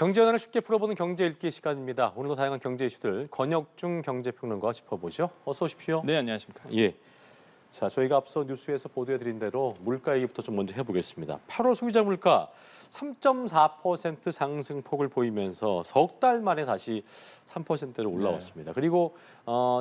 경제 현안을 쉽게 풀어보는 경제 읽기 시간입니다. 오늘도 다양한 경제 이슈들 권혁중 경제평론가와 짚어보죠. 어서 오십시오. 네, 안녕하십니까. 예. 자, 저희가 앞서 뉴스에서 보도해드린 대로 물가 얘기부터 좀 먼저 해보겠습니다. 8월 소비자 물가 3.4% 상승폭을 보이면서 석 달 만에 다시 3%로 올라왔습니다. 그리고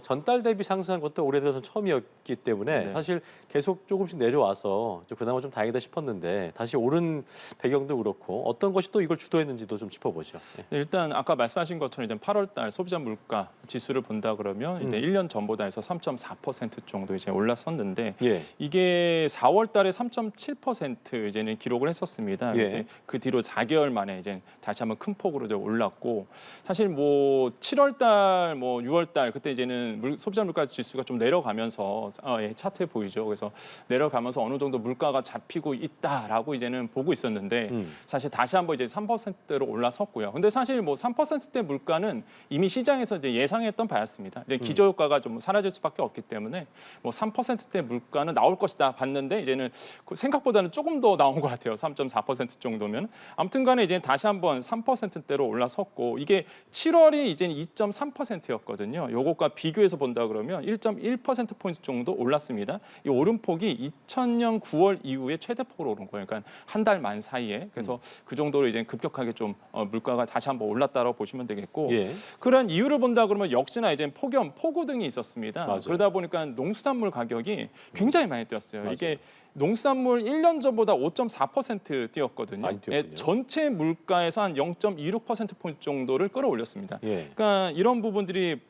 전달 대비 상승한 것도 올해 들어서 처음이었기 때문에 사실 계속 조금씩 내려와서 그나마 좀 다행이다 싶었는데 다시 오른 배경도 그렇고 어떤 것이 또 이걸 주도했는지도 좀 짚어보죠. 예. 네, 일단 아까 말씀하신 것처럼 이제 8월 달 소비자 물가 지수를 본다 그러면 이제 1년 전보다 해서 3.4% 정도 이제 올랐었는데 예. 이게 4월 달에 3.7% 이제는 기록을 했었습니다. 예. 그 뒤로 4개월 만에 이제 다시 한번 큰 폭으로 이제 올랐고 사실 뭐 7월 달, 뭐 6월 달 그때 이제는 소비자 물가 지수가 좀 내려가면서 차트에 보이죠. 그래서 내려가면서 어느 정도 물가가 잡히고 있다라고 이제는 보고 있었는데 사실 다시 한번 이제 3%대로 올라섰고요. 근데 사실 뭐 3%대 물가는 이미 시장에서 이제 예상했던 바였습니다. 이제 기저 효과가 좀 사라질 수밖에 없기 때문에 뭐 3%대 물가는 나올 것이다 봤는데 이제는 생각보다는 조금 더 나온 것 같아요. 3.4% 정도면. 아무튼간에 이제 다시 한번 3%대로 올라섰고 이게 7월이 이제 2.3%였거든요. 요것과 비교해서 본다 그러면 1.1%포인트 정도 올랐습니다. 이 오름폭이 2000년 9월 이후에 최대폭으로 오른 거예요. 그러니까 한 달 만 사이에. 그래서 그 정도로 이제 급격하게 좀 물가가 다시 한번 올랐다고 보시면 되겠고 예. 그런 이유를 본다 그러면 역시나 이제 폭염, 폭우 등이 있었습니다. 맞아요. 그러다 보니까 농수산물 가격이 굉장히 많이 뛰었어요. 맞아요. 이게 농수산물 1년 전보다 5.4% 뛰었거든요. 많이 뛰었군요. 전체 물가에서 한 0.26%포인트 정도를 끌어올렸습니다. 예. 그러니까 이런 부분들이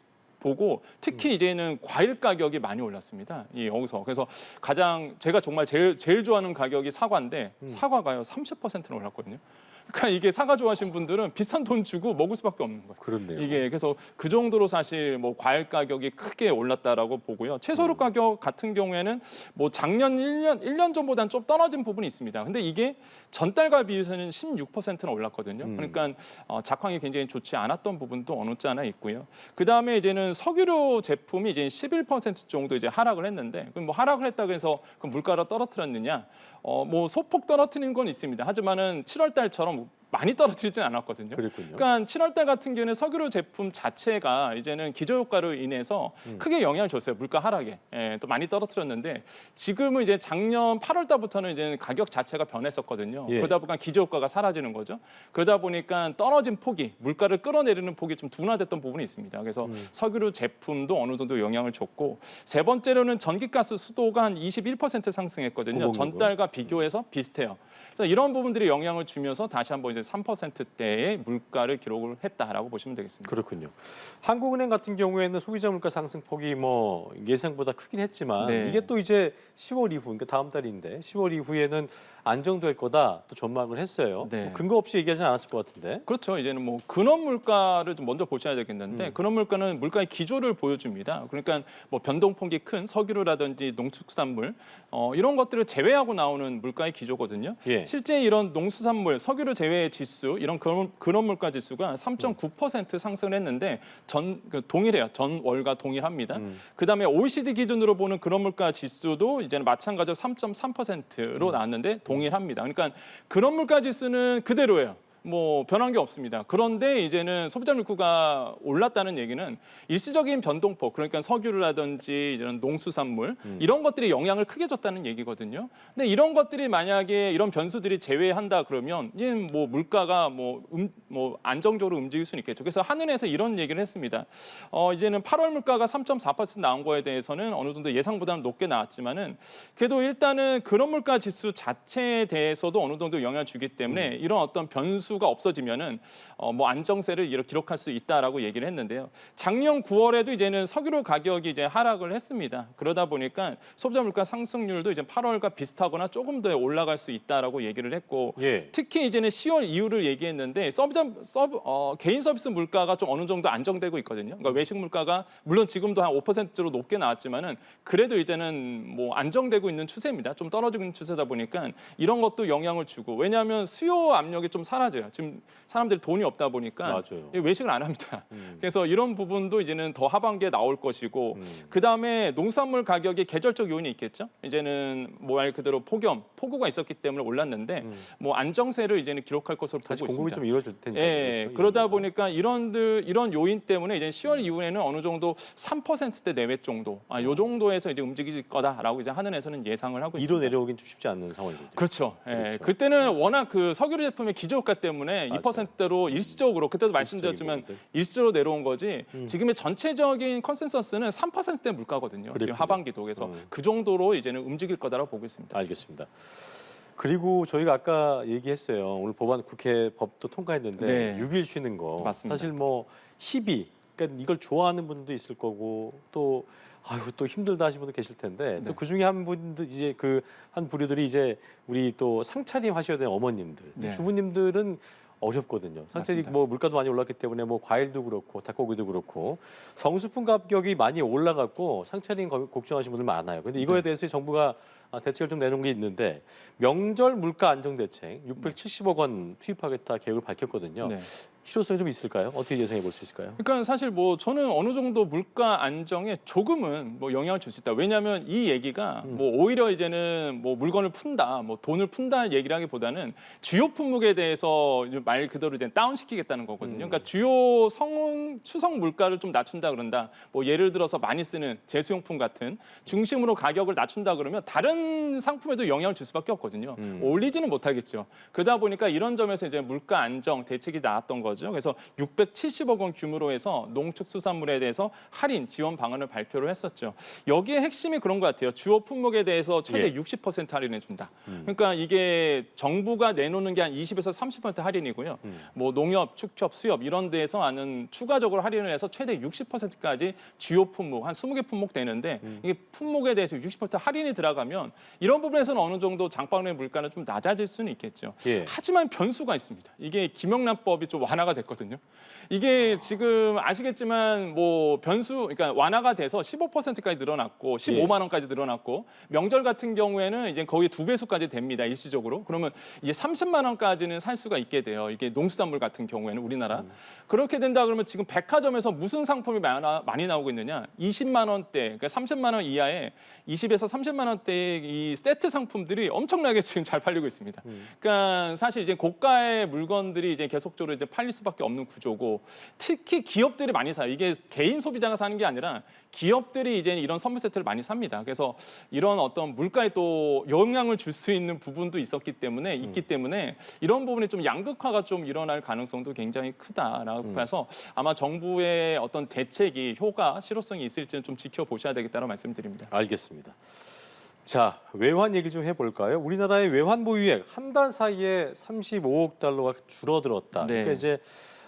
보고 특히 이제는 과일 가격이 많이 올랐습니다. 여기서 그래서 가장 제가 정말 제일 좋아하는 가격이 사과인데 사과가요 30%는 올랐거든요. 그러니까 이게 사과 좋아하시는 분들은 비싼 돈 주고 먹을 수밖에 없는 거예요. 그렇네요. 이게 그래서 그 정도로 사실 뭐 과일 가격이 크게 올랐다라고 보고요. 채소류 가격 같은 경우에는 뭐 작년 1년 전보다는 좀 떨어진 부분이 있습니다. 근데 이게 전달과 비해서는 16%나 올랐거든요. 그러니까 작황이 굉장히 좋지 않았던 부분도 어느 지 하나 있고요. 그 다음에 이제는 석유류 제품이 이제 11% 정도 이제 하락을 했는데 그럼 뭐 하락을 했다고 해서 그 물가를 떨어뜨렸느냐? 뭐 소폭 떨어뜨리는 건 있습니다. 하지만은 7월 달처럼 많이 떨어뜨리진 않았거든요. 그랬군요. 그러니까 7월 달 같은 경우에는 석유류 제품 자체가 이제는 기저효과로 인해서 크게 영향을 줬어요. 물가 하락에. 또 많이 떨어뜨렸는데 지금은 이제 작년 8월 달부터는 이제 가격 자체가 변했었거든요. 예. 그러다 보니까 기저효과가 사라지는 거죠. 그러다 보니까 떨어진 폭이 물가를 끌어내리는 폭이 좀 둔화됐던 부분이 있습니다. 그래서 석유류 제품도 어느 정도 영향을 줬고 세 번째로는 전기가스 수도가 한 21% 상승했거든요. 전달과 비교해서 비슷해요. 그래서 이런 부분들이 영향을 주면서 다시 한번 이제 3%대의 물가를 기록을 했다라고 보시면 되겠습니다. 그렇군요. 한국은행 같은 경우에는 소비자 물가 상승폭이 뭐 예상보다 크긴 했지만 이게 또 이제 10월 이후, 그러니까 다음 달인데 10월 이후에는 안정될 거다 또 전망을 했어요. 뭐 근거 없이 얘기하진 않았을 것 같은데. 그렇죠. 이제는 뭐 근원 물가를 좀 먼저 보셔야 되겠는데 근원 물가는 물가의 기조를 보여줍니다. 그러니까 뭐 변동폭이 큰 석유류라든지 농수산물 이런 것들을 제외하고 나오는 물가의 기조거든요. 예. 실제 이런 농수산물, 석유류 제외 지수 이런 근원 물가 지수가 3.9% 상승을 했는데 동일해요. 전월과 동일합니다. 그다음에 OECD 기준으로 보는 근원 물가 지수도 이제는 마찬가지로 3.3%로 나왔는데 동일합니다. 그러니까 근원 물가 지수는 그대로예요. 뭐 변한 게 없습니다. 그런데 이제는 소비자 물가가 올랐다는 얘기는 일시적인 변동폭, 그러니까 석유라든지 이런 농수산물 이런 것들이 영향을 크게 줬다는 얘기거든요. 근데 이런 것들이 만약에 이런 변수들이 제외한다 그러면 이제는 뭐 물가가 뭐 안정적으로 움직일 수는 있겠죠. 그래서 한은에서 이런 얘기를 했습니다. 이제는 8월 물가가 3.4% 나온 거에 대해서는 어느 정도 예상보다는 높게 나왔지만은 그래도 일단은 근원 물가 지수 자체에 대해서도 어느 정도 영향을 주기 때문에 이런 어떤 변수가 없어지면은 뭐 안정세를 기록할 수 있다라고 얘기를 했는데요. 작년 9월에도 이제는 석유류 가격이 이제 하락을 했습니다. 그러다 보니까 소비자 물가 상승률도 이제 8월과 비슷하거나 조금 더 올라갈 수 있다라고 얘기를 했고 특히 이제는 10월 이후를 얘기했는데 개인 서비스 물가가 좀 어느 정도 안정되고 있거든요. 그러니까 외식 물가가 물론 지금도 한 5%로 높게 나왔지만은 그래도 이제는 뭐 안정되고 있는 추세입니다. 좀 떨어지는 추세다 보니까 이런 것도 영향을 주고 왜냐하면 수요 압력이 좀 사라져요. 빠져요. 지금 사람들이 돈이 없다 보니까 맞아요. 외식을 안 합니다. 그래서 이런 부분도 이제는 더 하반기에 나올 것이고 그다음에 농수산물 가격이 계절적 요인이 있겠죠. 이제는 뭐 말 그대로 폭우가 있었기 때문에 올랐는데 뭐 안정세를 이제는 기록할 것으로 보고 다시 있습니다. 공급이 좀 이루어질 테니까. 예, 그렇죠? 그러다 이런 보니까 이런 요인 때문에 이제 10월 이후에는 어느 정도 3%대 내외 정도, 요 정도에서 이제 움직일 거다라고 이제 하늘에서는 예상을 하고 이로 있습니다. 내려오긴 좀 쉽지 않는 상황이거든요. 그렇죠. 예, 그렇죠. 그때는 워낙 그 석유류 제품의 기저효과 때문에 맞아요. 2%대로 일시적으로 그때도 말씀드렸지만 부분들. 일시적으로 내려온 거지. 지금의 전체적인 컨센서스는 3%대 물가거든요. 지금 그랬군요. 하반기도 그래서 그 정도로 이제는 움직일 거다라고 보고 있습니다. 알겠습니다. 그리고 저희가 아까 얘기했어요. 오늘 법안 국회 법도 통과했는데 네. 6일 쉬는 거. 맞습니다. 사실 뭐 희비, 그러니까 이걸 좋아하는 분도 있을 거고 또 아유 또 힘들다 하시는 분도 계실 텐데 네. 또 그 중에 한 분들 이제 그 한 부류들이 이제 우리 또 상차림 하셔야 되는 어머님들, 네. 주부님들은 어렵거든요. 상차림 맞습니다. 뭐 물가도 많이 올랐기 때문에 뭐 과일도 그렇고 닭고기도 그렇고 성수품 가격이 많이 올라갔고 상차림 걱정하시는 분들 많아요. 근데 이거에 네. 대해서 정부가 대책을 좀 내놓은 게 있는데 명절 물가 안정 대책 670억 원 투입하겠다 계획을 밝혔거든요. 네. 실효성이 좀 있을까요? 어떻게 예상해 볼 수 있을까요? 그러니까 사실 뭐 저는 어느 정도 물가 안정에 조금은 뭐 영향을 줄 수 있다. 왜냐하면 이 얘기가 뭐 오히려 이제는 뭐 물건을 푼다, 뭐 돈을 푼다 얘기라기보다는 주요 품목에 대해서 이제 말 그대로 이제 다운시키겠다는 거거든요. 그러니까 주요 추석 물가를 좀 낮춘다 그런다. 뭐 예를 들어서 많이 쓰는 제수용품 같은 중심으로 가격을 낮춘다 그러면 다른 상품에도 영향을 줄 수밖에 없거든요. 올리지는 못하겠죠. 그러다 보니까 이런 점에서 이제 물가 안정 대책이 나왔던 거죠. 그래서 670억 원 규모로 해서 농축수산물에 대해서 할인 지원 방안을 발표를 했었죠. 여기에 핵심이 그런 것 같아요. 주요 품목에 대해서 최대 60% 할인해 준다. 그러니까 이게 정부가 내놓는 게 한 20에서 30% 할인이고요. 뭐 농협, 축협, 수협 이런 데에서 하는 추가적으로 할인을 해서 최대 60%까지 주요 품목 한 20개 품목 되는데 이게 품목에 대해서 60% 할인이 들어가면 이런 부분에서는 어느 정도 장바구니 물가는 좀 낮아질 수는 있겠죠. 예. 하지만 변수가 있습니다. 이게 김영란법이 좀 완화가 됐거든요. 이게 지금 아시겠지만 뭐 그러니까 완화가 돼서 15%까지 늘어났고 15만 원까지 늘어났고 명절 같은 경우에는 이제 거의 2배수까지 됩니다. 일시적으로. 그러면 이제 30만 원까지는 살 수가 있게 돼요. 이게 농수산물 같은 경우에는 우리나라. 그렇게 된다 그러면 지금 백화점에서 무슨 상품이 많이 나오고 있느냐? 20만 원대, 그러니까 30만 원 이하의 20에서 30만 원대의 이 세트 상품들이 엄청나게 지금 잘 팔리고 있습니다. 그러니까 사실 이제 고가의 물건들이 이제 계속적으로 이제 팔릴 수밖에 없는 구조고 특히 기업들이 많이 사요. 이게 개인 소비자가 사는 게 아니라 기업들이 이제 이런 선물 세트를 많이 삽니다. 그래서 이런 어떤 물가에 또 영향을 줄 수 있는 부분도 있기 때문에 이런 부분이 좀 양극화가 좀 일어날 가능성도 굉장히 크다라고 해서 아마 정부의 어떤 대책이 효과, 실효성이 있을지는 좀 지켜보셔야 되겠다고 말씀드립니다. 알겠습니다. 자, 외환 얘기 좀 해볼까요? 우리나라의 외환 보유액 한 달 사이에 35억 달러가 줄어들었다. 네. 그러니까 이제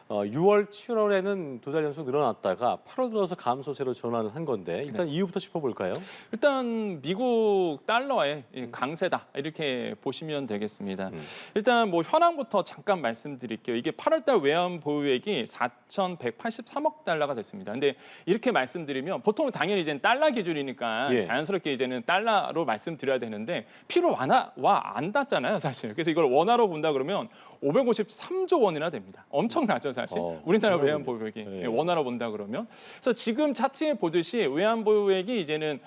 6월, 7월에는 2달 연속 늘어났다가 8월 들어서 감소세로 전환을 한 건데 일단 이유부터 짚어볼까요? 일단 미국 달러의 강세다 이렇게 보시면 되겠습니다. 일단 뭐 현황부터 잠깐 말씀드릴게요. 이게 8월달 외환 보유액이 4,183억 달러가 됐습니다. 근데 이렇게 말씀드리면 보통 당연히 이제 달러 기준이니까 예. 자연스럽게 이제는 달러로 말씀드려야 되는데 필요 안 닿잖아요, 사실. 그래서 이걸 원화로 본다 그러면 553조 원이나 됩니다. 엄청나죠, 사실. 우리나라 외환 보유액이 예. 원화로 본다 그러면. 그래서 지금 차트에 보듯이 외환 보유액이 이제는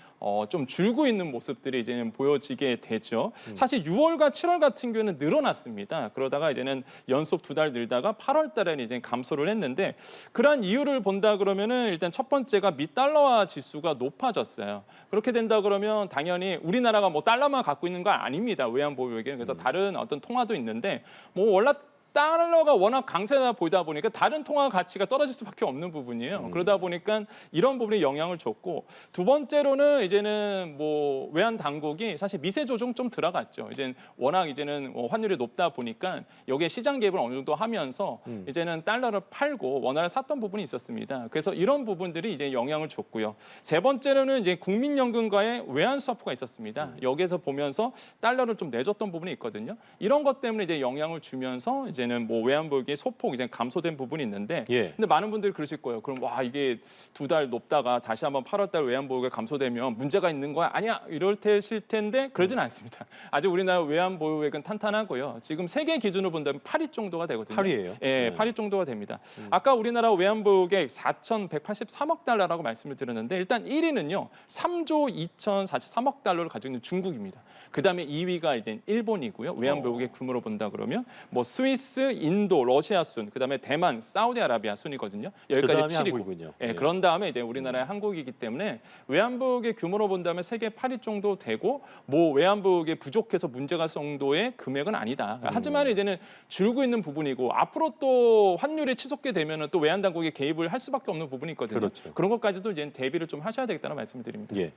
좀 줄고 있는 모습들이 이제는 보여지게 되죠. 사실 6월과 7월 같은 경우는 늘어났습니다. 그러다가 이제는 연속 2달 늘다가 8월 달에는 이제 감소를 했는데 그러한 이유를 본다 그러면은 일단 첫 번째가 미 달러화 지수가 높아졌어요. 그렇게 된다 그러면 당연히 우리나라가 뭐 달러만 갖고 있는 거 아닙니다. 외환 보유액에는. 그래서 다른 어떤 통화도 있는데 뭐 원래 달러가 워낙 강세다 보이다 보니까 다른 통화 가치가 떨어질 수밖에 없는 부분이에요. 그러다 보니까 이런 부분에 영향을 줬고 두 번째로는 이제는 뭐 외환 당국이 사실 미세 조정 좀 들어갔죠. 이제는 워낙 이제는 환율이 높다 보니까 여기에 시장 개입을 어느 정도 하면서 이제는 달러를 팔고 원화를 샀던 부분이 있었습니다. 그래서 이런 부분들이 이제 영향을 줬고요. 세 번째로는 이제 국민연금과의 외환 스와프가 있었습니다. 여기에서 보면서 달러를 좀 내줬던 부분이 있거든요. 이런 것 때문에 이제 영향을 주면서 이제 이제는 뭐 외환보유액이 소폭 이제 감소된 부분이 있는데, 예. 근데 많은 분들이 그러실 거예요. 그럼 와 이게 2달 높다가 다시 한번 8월달 외환보유액 감소되면 문제가 있는 거야? 아니야 이럴 테실 텐데 그러지는 않습니다. 아직 우리나라 외환보유액은 탄탄하고요. 지금 세계 기준으로 본다면 8위 정도가 되거든요. 8위예요? 예, 8위 정도가 됩니다. 아까 우리나라 외환보유액 4,183억 달러라고 말씀을 드렸는데 일단 1위는요 3조 2,043억 달러를 가지고 있는 중국입니다. 그다음에 2위가 이제 일본이고요. 외환보유액 규모로 본다 그러면 뭐 스위스, 인도, 러시아 순, 그다음에 대만, 사우디아라비아 순이거든요. 여기까지 그다음에 7위고. 한국이군요. 예, 예. 그런 다음에 이제 우리나라의 한국이기 때문에 외환보유액 규모로 본다면 세계 8위 정도 되고 뭐 외환보유액 부족해서 문제가 정도의 금액은 아니다. 하지만 이제는 줄고 있는 부분이고 앞으로 또 환율이 치솟게 되면은 또 외환 당국이 개입을 할 수밖에 없는 부분이 있거든요. 그렇죠. 그런 것까지도 이제 대비를 좀 하셔야 되겠다는 말씀을 드립니다. 예.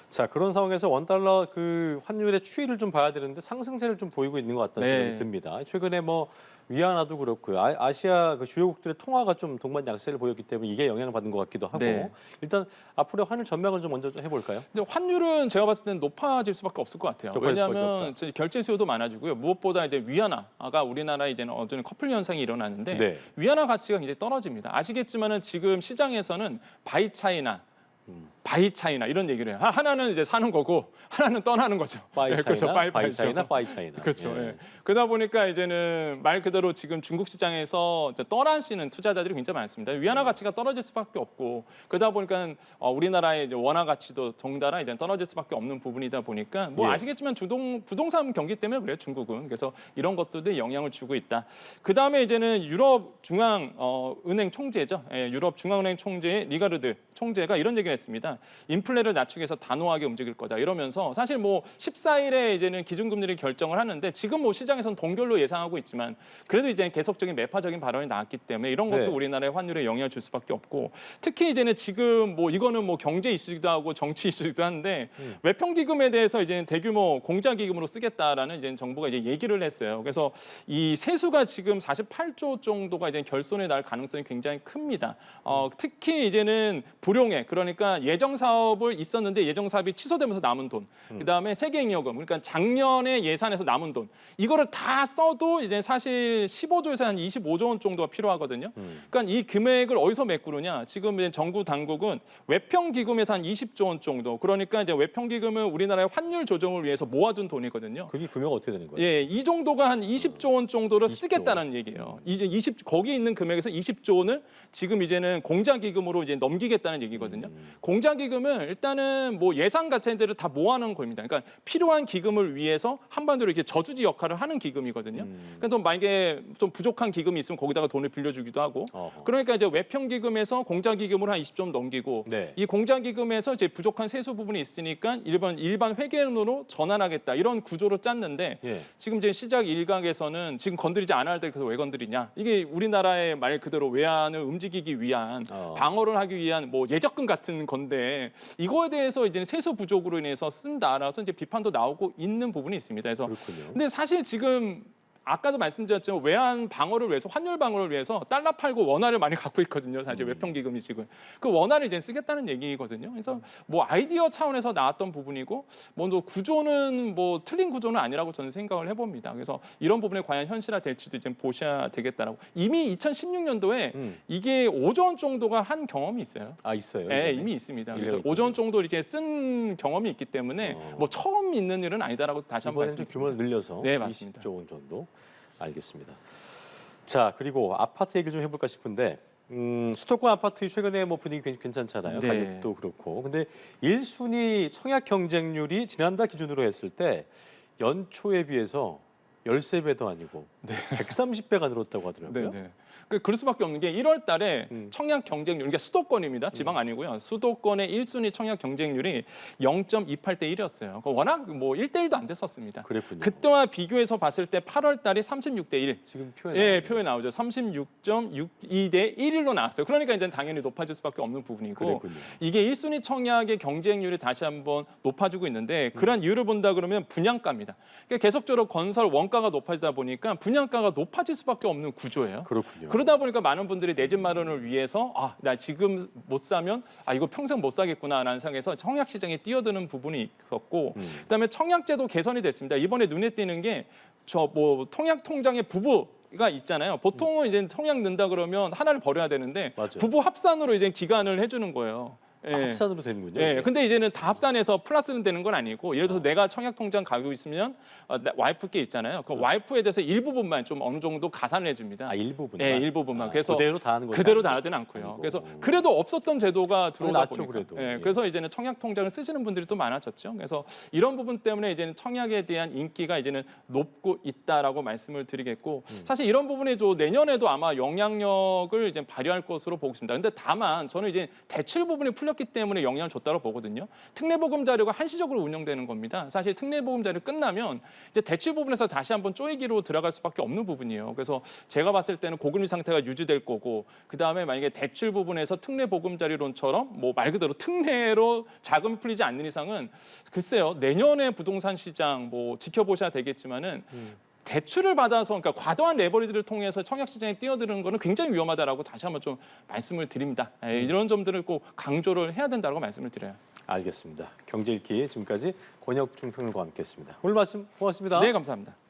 자, 그런 상황에서 원달러 그 환율의 추이를 좀 봐야 되는데 상승세를 좀 보이고 있는 것 같다는 네. 생각이 듭니다. 최근에 뭐 위안화도 그렇고요. 아시아 그 주요국들의 통화가 좀 동반 약세를 보였기 때문에 이게 영향을 받는 것 같기도 하고. 네. 일단 앞으로의 환율 전망을 좀 먼저 좀 해볼까요? 근데 환율은 제가 봤을 때는 높아질 수밖에 없을 것 같아요. 높아질 수밖에 왜냐하면 결제 수요도 많아지고요. 무엇보다 이제 위안화가 우리나라에 이제는 어떤 커플 현상이 일어나는데 네. 위안화 가치가 굉장히 떨어집니다. 아시겠지만은 지금 시장에서는 바이 차이나 바이 차이나 이런 얘기를 해요. 하나는 이제 사는 거고 하나는 떠나는 거죠. 바이 예, 차이나, 그렇죠. 바이 차이나, 바이 차이나. 그렇죠. 예. 예. 그러다 보니까 이제는 말 그대로 지금 중국 시장에서 이제 떠나시는 투자자들이 굉장히 많습니다. 위안화 가치가 떨어질 수밖에 없고 그러다 보니까 우리나라의 이제 원화 가치도 덩달아 이제 떨어질 수밖에 없는 부분이다 보니까 뭐 예. 아시겠지만 부동산 경기 때문에 그래요. 중국은. 그래서 이런 것들도 영향을 주고 있다. 그 다음에 이제는 유럽 중앙 은행 총재죠. 예, 유럽 중앙은행 총재 리가르드 총재가 이런 얘기를 했습니다. 인플레를 낮추기 위해서 단호하게 움직일 거다 이러면서 사실 뭐 14일에 이제는 기준금리를 결정을 하는데 지금 뭐 시장에서는 동결로 예상하고 있지만 그래도 이제 계속적인 매파적인 발언이 나왔기 때문에 이런 것도 네. 우리나라의 환율에 영향을 줄 수밖에 없고 특히 이제는 지금 뭐 이거는 뭐 경제 이슈기도 하고 정치 이슈기도 한데 외평기금에 대해서 이제 대규모 공자기금으로 쓰겠다라는 이제 정부가 이제 얘기를 했어요. 그래서 이 세수가 지금 48조 정도가 이제 결손에 날 가능성이 굉장히 큽니다. 특히 이제는 불용액 그러니까 예정 사업을 있었는데 예정 사업이 취소되면서 남은 돈, 그다음에 세계잉여금 그러니까 작년에 예산에서 남은 돈 이거를 다 써도 이제 사실 15조에서 한 25조 원 정도가 필요하거든요. 그러니까 이 금액을 어디서 메꾸느냐? 지금 이제 정부 당국은 외평기금에서 한 20조 원 정도. 그러니까 이제 외평기금은 우리나라의 환율 조정을 위해서 모아둔 돈이거든요. 그게 금액 어떻게 되는 거예요? 예, 이 정도가 한 20조 원 정도를 20조. 쓰겠다는 얘기예요. 이제 거기 있는 금액에서 20조 원을 지금 이제는 공자기금으로 이제 넘기겠다는 얘기거든요. 공자기금은 일단은 뭐 예산 자체들을 다 모아놓은 겁니다. 그러니까 필요한 기금을 위해서 한반도로 이렇게 저수지 역할을 하는 기금이거든요. 그러니까 좀 만약에 좀 부족한 기금이 있으면 거기다가 돈을 빌려주기도 하고. 어허. 그러니까 이제 외평기금에서 공자기금으로 한 20조 원 넘기고 네. 이 공자기금에서 이제 부족한 세수 부분이 있으니까 일반 회계론으로 전환하겠다 이런 구조로 짰는데 예. 지금 이제 시작 일각에서는 지금 건드리지 않아야 될 그래서 왜 건드리냐 이게 우리나라의 말 그대로 외환을 움직이기 위한 방어를 하기 위한 뭐 예적금 같은 건데 이거에 대해서 이제 세수 부족으로 인해서 쓴다라서 이제 비판도 나오고 있는 부분이 있습니다. 그래서 그렇군요. 근데 사실 지금 아까도 말씀드렸지만 외환 방어를 위해서 환율 방어를 위해서 달러 팔고 원화를 많이 갖고 있거든요. 사실 외평기금이 지금 그 원화를 이제 쓰겠다는 얘기거든요. 그래서 뭐 아이디어 차원에서 나왔던 부분이고 뭐 또 구조는 뭐 틀린 구조는 아니라고 저는 생각을 해봅니다. 그래서 이런 부분에 과연 현실화 될지도 이제 보셔야 되겠다라고. 이미 2016년도에 이게 5조 원 정도가 한 경험이 있어요. 아, 있어요. 네, 이전에? 이미 있습니다. 그래서 일년이 5조 원 정도 이제 쓴 경험이 있기 때문에 뭐 처음 있는 일은 아니다라고 다시 한번 이번에는 좀 말씀드립니다. 규모를 늘려서 네, 맞습니다. 20조 원 정도. 알겠습니다. 자, 그리고 아파트 얘기 좀 해볼까 싶은데 수도권 아파트 최근에 뭐 분위기 괜찮잖아요. 네. 가격도 그렇고. 근데 1순위 청약 경쟁률이 지난달 기준으로 했을 때 연초에 비해서 13배도 아니고 130배가 늘었다고 하더라고요. 네. 그럴 수밖에 없는 게 1월 달에 청약 경쟁률, 그러니까 수도권입니다. 지방 아니고요. 수도권의 1순위 청약 경쟁률이 0.28대 1이었어요. 워낙 뭐 1대 1도 안 됐었습니다. 그랬군요. 그때와 비교해서 봤을 때 8월 달이 36대 1. 지금 표현이 예, 표에 나오죠. 36.62대 1일로 나왔어요. 그러니까 이제 당연히 높아질 수밖에 없는 부분이고 그랬군요. 이게 1순위 청약의 경쟁률이 다시 한번 높아지고 있는데 그런 이유를 본다 그러면 분양가입니다. 그러니까 계속적으로 건설 원가가 높아지다 보니까 분양가가 높아질 수밖에 없는 구조예요. 그렇군요. 그러다 보니까 많은 분들이 내 집 마련을 위해서 나 지금 못 사면 이거 평생 못 사겠구나라는 생각에서 청약 시장에 뛰어드는 부분이 있었고 그다음에 청약제도 개선이 됐습니다. 이번에 눈에 띄는 게 저 뭐 청약 통장의 부부 부부가 있잖아요. 보통은 이제 청약 넣는다 그러면 하나를 버려야 되는데 맞아요. 부부 합산으로 이제 기간을 해주는 거예요. 예. 합산으로 되는군요. 예, 이게. 근데 이제는 다 합산해서 플러스는 되는 건 아니고 예를 들어서 내가 청약통장 가지고 있으면 와이프께 있잖아요. 그 와이프에 대해서 일부분만 좀 어느 정도 가산을 해줍니다. 아, 일부분. 예, 일부분만. 그래서 그대로 다 하는 거죠. 그대로 다 하진 않고요. 아이고. 그래서 그래도 없었던 제도가 들어오다 낫죠, 보니까. 그래도. 예, 예. 그래서 이제는 청약통장을 쓰시는 분들이 또 많아졌죠. 그래서 이런 부분 때문에 이제는 청약에 대한 인기가 이제는 높고 있다라고 말씀을 드리겠고 사실 이런 부분이 또 내년에도 아마 영향력을 이제 발휘할 것으로 보고 있습니다. 근데 다만 저는 이제 대출 부분이 풀렸기 때문에 영향을 줬다고 보거든요. 특례보금 자료가 한시적으로 운영되는 겁니다. 사실 특례보금 자료 끝나면 이제 대출 부분에서 다시 한번 쪼이기로 들어갈 수밖에 없는 부분이에요. 그래서 제가 봤을 때는 고금리 상태가 유지될 거고 그다음에 만약에 대출 부분에서 특례보금자리론처럼 뭐 말 그대로 특례로 자금이 풀리지 않는 이상은 글쎄요. 내년에 부동산 시장 뭐 지켜보셔야 되겠지만은 대출을 받아서 그러니까 과도한 레버리지를 통해서 청약 시장에 뛰어드는 거는 굉장히 위험하다라고 다시 한번 좀 말씀을 드립니다. 예, 이런 점들을 꼭 강조를 해야 된다고 말씀을 드려요. 알겠습니다. 경제 읽기 지금까지 권혁중 평론가와 함께했습니다. 오늘 말씀 고맙습니다. 네, 감사합니다.